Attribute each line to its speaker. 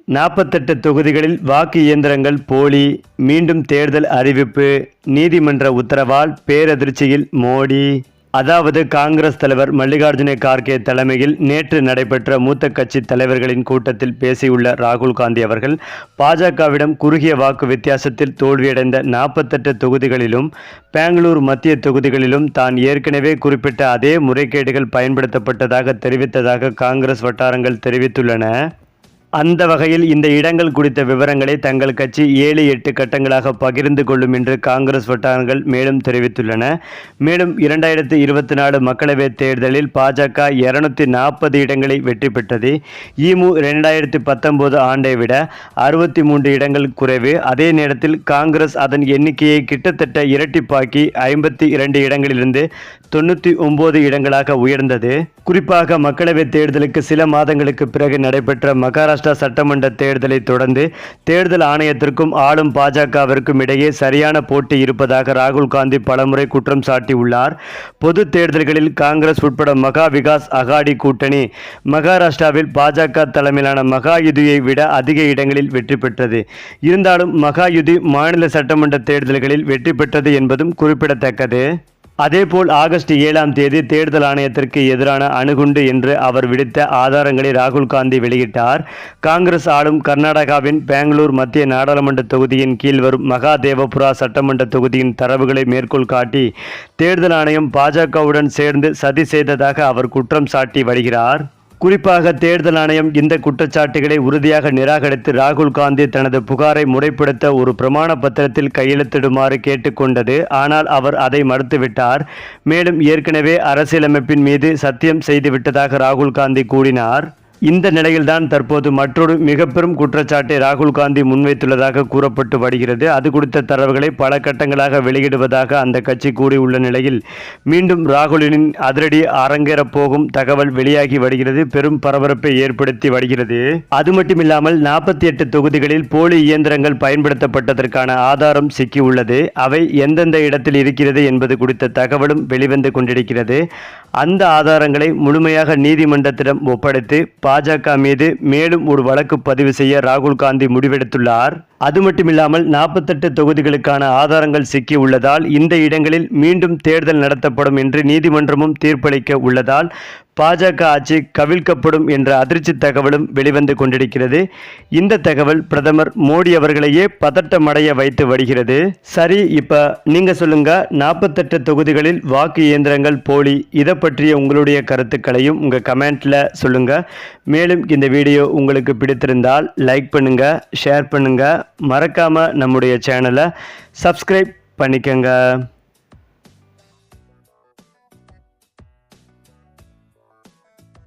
Speaker 1: 48 தொகுதிகளில் வாக்கு இயந்திரங்கள் போலி, மீண்டும் தேர்தல் அறிவிப்பு, நீதிமன்ற உத்தரவால் பேரதிர்ச்சியில் மோடி. அதாவது காங்கிரஸ் தலைவர் மல்லிகார்ஜுன கார்கே தலைமையில் நேற்று நடைபெற்ற மூத்த கட்சி தலைவர்களின் கூட்டத்தில் பேசியுள்ள ராகுல் காந்தி அவர்கள், பாஜகவிடம் குறுகிய வாக்கு வித்தியாசத்தில் தோல்வியடைந்த 48 தொகுதிகளிலும் பெங்களூர் மத்திய தொகுதிகளிலும் தான் ஏற்கனவே குறிப்பிட்ட அதே முறைகேடுகள் பயன்படுத்தப்பட்டதாக தெரிவித்ததாக காங்கிரஸ் வட்டாரங்கள் தெரிவித்துள்ளன. அந்த வகையில் இந்த இடங்கள் குறித்த விவரங்களை தங்கள் கட்சி 7-8 கட்டங்களாக பகிர்ந்து கொள்ளும் என்று காங்கிரஸ் வட்டாரங்கள் மேலும் தெரிவித்துள்ளன. மேலும் 2024 மக்களவைத் தேர்தலில் பாஜக 240 இடங்களை வெற்றி பெற்றது. இமு 2019 ஆண்டை விட 63 இடங்கள் குறைவு. அதே நேரத்தில் காங்கிரஸ் அதன் எண்ணிக்கையை கிட்டத்தட்ட இரட்டிப்பாக்கி 52 இடங்களிலிருந்து 99 இடங்களாக உயர்ந்தது. குறிப்பாக மக்களவைத் தேர்தலுக்கு சில மாதங்களுக்கு பிறகு நடைபெற்ற மகாராஷ்டிரா சட்டமன்ற தேர்தலை தொடர்ந்து தேர்தல் ஆணையத்திற்கும் ஆளும் பாஜகவிற்கும் இடையே சரியான போட்டி இருப்பதாக ராகுல் காந்தி பலமுறை குற்றம் சாட்டியுள்ளார். பொது தேர்தல்களில் காங்கிரஸ் உட்பட மகா விகாஸ் அகாடி கூட்டணி மகாராஷ்டிராவில் பாஜக தலைமையிலான மகாயுதியை விட அதிக இடங்களில் வெற்றி பெற்றது. இருந்தாலும் மகாயுதி மாநில சட்டமன்ற தேர்தல்களில் வெற்றி பெற்றது என்பதும் குறிப்பிடத்தக்கது. அதேபோல் ஆகஸ்ட் 7ஆம் தேதி தேர்தல் ஆணையத்திற்கு எதிரான அணுகுண்டு என்று அவர் விடுத்த ஆதாரங்களை ராகுல் காந்தி வெளியிட்டார். காங்கிரஸ் ஆளும் கர்நாடகாவின் பெங்களூர் மத்திய நாடாளுமன்ற தொகுதியின் கீழ் வரும் மகாதேவபுரா சட்டமன்ற தொகுதியின் தரவுகளை மேற்கோள் காட்டி தேர்தல் ஆணையம் பாஜகவுடன் சேர்ந்து சதி செய்ததாக அவர் குற்றம் சாட்டி வருகிறார். குறிப்பாக தேர்தல் ஆணையம் இந்த குற்றச்சாட்டுகளை உறுதியாக நிராகரித்து ராகுல் காந்தி தனது புகாரை முறைப்படுத்த ஒரு பிரமாண பத்திரத்தில் கையெழுத்திடுமாறு கேட்டுக்கொண்டது. ஆனால் அவர் அதை மறுத்துவிட்டார். மேலும் ஏற்கனவே அரசியலமைப்பின் மீது சத்தியம் செய்துவிட்டதாக ராகுல் காந்தி கூறினார். இந்த நிலையில்தான் தற்போது மற்றொரு மிக பெரும் குற்றச்சாட்டை ராகுல் காந்தி முன்வைத்துள்ளதாக கூறப்பட்டு வருகிறது. அது குறித்த தரவுகளை பல கட்டங்களாக வெளியிடுவதாக அந்த கட்சி கூறியுள்ள நிலையில் மீண்டும் ராகுலின் அதிரடி அரங்கேறப் போகும் தகவல் வெளியாகி வருகிறது. பெரும் பரபரப்பை ஏற்படுத்தி வருகிறது. அது மட்டுமில்லாமல் 48 தொகுதிகளில் போலி இயந்திரங்கள் பயன்படுத்தப்பட்டதற்கான ஆதாரம் சிக்கியுள்ளது. அவை எந்தெந்த இடத்தில் இருக்கிறது என்பது குறித்த தகவலும் வெளிவந்து கொண்டிருக்கிறது. அந்த ஆதாரங்களை முழுமையாக நீதிமன்றத்திடம் ஒப்படைத்து பாஜக மீது மேலும் ஒரு வழக்கு பதிவு செய்ய ராகுல் காந்தி முடிவெடுத்துள்ளார். அது மட்டுமில்லாமல் 48 தொகுதிகளுக்கான ஆதாரங்கள் சிக்கி உள்ளதால் இந்த இடங்களில் மீண்டும் தேர்தல் நடத்தப்படும் என்று நீதிமன்றமும் தீர்ப்பளிக்க உள்ளதால் பாஜக ஆட்சி கவிழ்க்கப்படும் என்ற அதிர்ச்சி தகவலும் வெளிவந்து கொண்டிருக்கிறது. இந்த தகவல் பிரதமர் மோடி அவர்களையே பதட்டமடைய வைத்து வருகிறது. சரி, இப்ப நீங்க சொல்லுங்க, 48 தொகுதிகளில் வாக்கு இயந்திரங்கள் போலி, இதை பற்றிய உங்களுடைய கருத்துக்களையும் உங்க கமெண்ட்ல சொல்லுங்க. மேலும் இந்த வீடியோ உங்களுக்கு பிடித்திருந்தால் லைக் பண்ணுங்க, ஷேர் பண்ணுங்க, மறக்காம நம்முடைய சேனலை சப்ஸ்கிரைப் பண்ணிக்கங்க.